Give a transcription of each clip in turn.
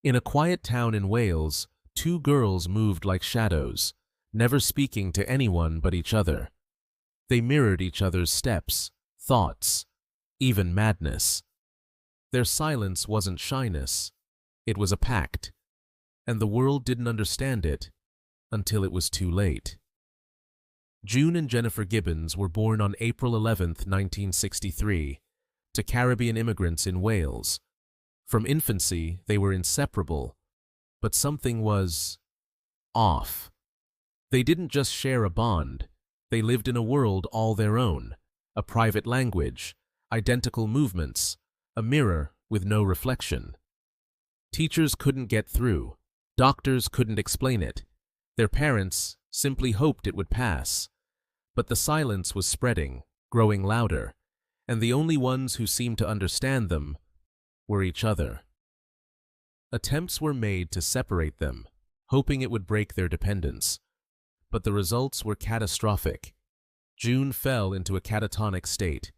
In a quiet town in Wales, two girls moved like shadows, never speaking to anyone but each other. They mirrored each other's steps, thoughts, even madness. Their silence wasn't shyness, it was a pact, and the world didn't understand it until it was too late. June and Jennifer Gibbons were born on April 11, 1963, to Caribbean immigrants in Wales. From infancy, they were inseparable, but something was off. They didn't just share a bond, they lived in a world all their own, a private language, identical movements, a mirror with no reflection. Teachers couldn't get through, doctors couldn't explain it, their parents simply hoped it would pass. But the silence was spreading, growing louder, and the only ones who seemed to understand them were each other. Attempts were made to separate them, hoping it would break their dependence. But the results were catastrophic. June fell into a catatonic state.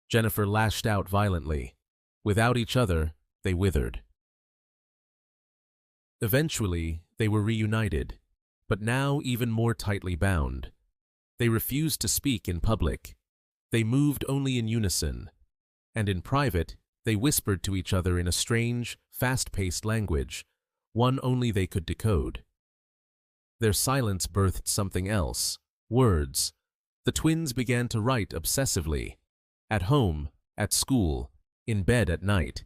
Jennifer lashed out violently. Without each other, they withered. Eventually, they were reunited, but now even more tightly bound. They refused to speak in public. They moved only in unison, and in private, they whispered to each other in a strange, fast-paced language, one only they could decode. Their silence birthed something else, words. The twins began to write obsessively, at home, at school, in bed at night.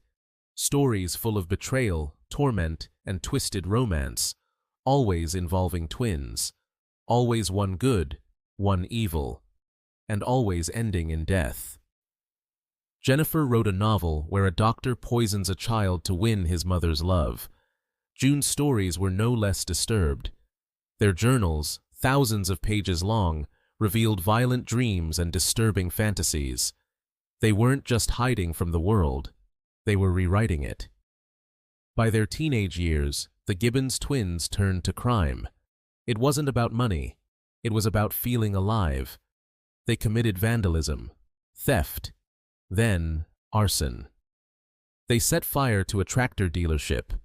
Stories full of betrayal, torment, and twisted romance, always involving twins, always one good, one evil, and always ending in death. Jennifer wrote a novel where a doctor poisons a child to win his mother's love. June's stories were no less disturbed. Their journals, thousands of pages long, revealed violent dreams and disturbing fantasies. They weren't just hiding from the world, they were rewriting it. By their teenage years, the Gibbons twins turned to crime. It wasn't about money, it was about feeling alive. They committed vandalism, theft, then arson. They set fire to a tractor dealership,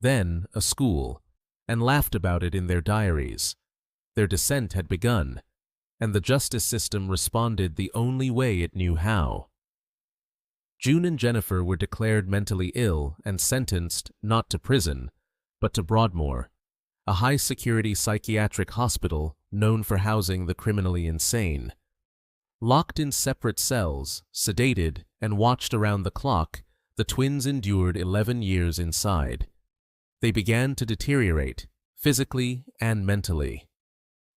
then a school, and laughed about it in their diaries. Their descent had begun, and the justice system responded the only way it knew how. June and Jennifer were declared mentally ill and sentenced not to prison, but to Broadmoor, a high-security psychiatric hospital known for housing the criminally insane. Locked in separate cells, sedated, and watched around the clock, the twins endured 11 years inside. They began to deteriorate, physically and mentally.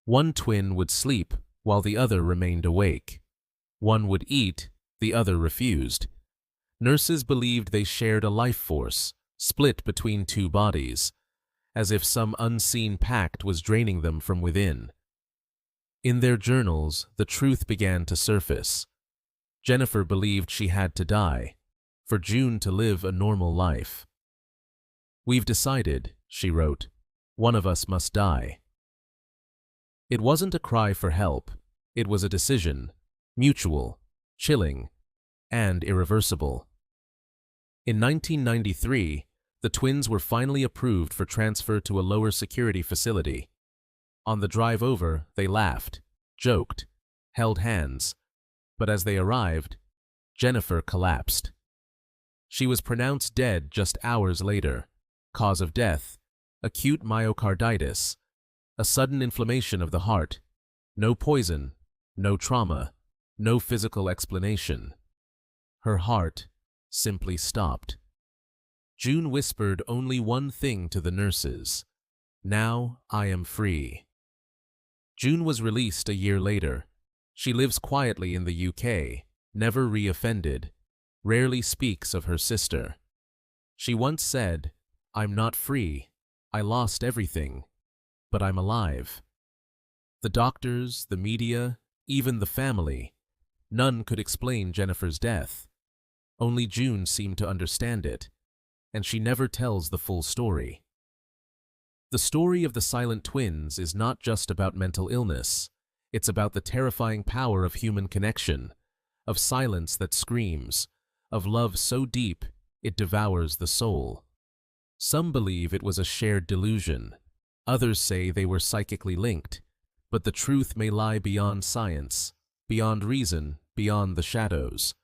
One twin would sleep while the other remained awake. One would eat, the other refused. Nurses believed they shared a life force, split between two bodies, as if some unseen pact was draining them from within. In their journals, the truth began to surface. Jennifer believed she had to die, for June to live a normal life. "We've decided," she wrote, "one of us must die." It wasn't a cry for help, it was a decision, mutual, chilling, and irreversible. In 1993, the twins were finally approved for transfer to a lower security facility. On the drive over, they laughed, joked, held hands, but as they arrived, Jennifer collapsed. She was pronounced dead just hours later. Cause of death: acute myocarditis, a sudden inflammation of the heart. No poison, no trauma, no physical explanation. Her heart simply stopped. June whispered only one thing to the nurses: "Now I am free." June was released a year later. She lives quietly in the UK, never reoffended, rarely speaks of her sister. She once said, "I'm not free. I lost everything, but I'm alive." The doctors, the media, even the family, none could explain Jennifer's death. Only June seemed to understand it, and she never tells the full story. The story of the silent twins is not just about mental illness. It's about the terrifying power of human connection, of silence that screams, of love so deep it devours the soul. Some believe it was a shared delusion. Others say they were psychically linked, but the truth may lie beyond science, beyond reason, beyond the shadows.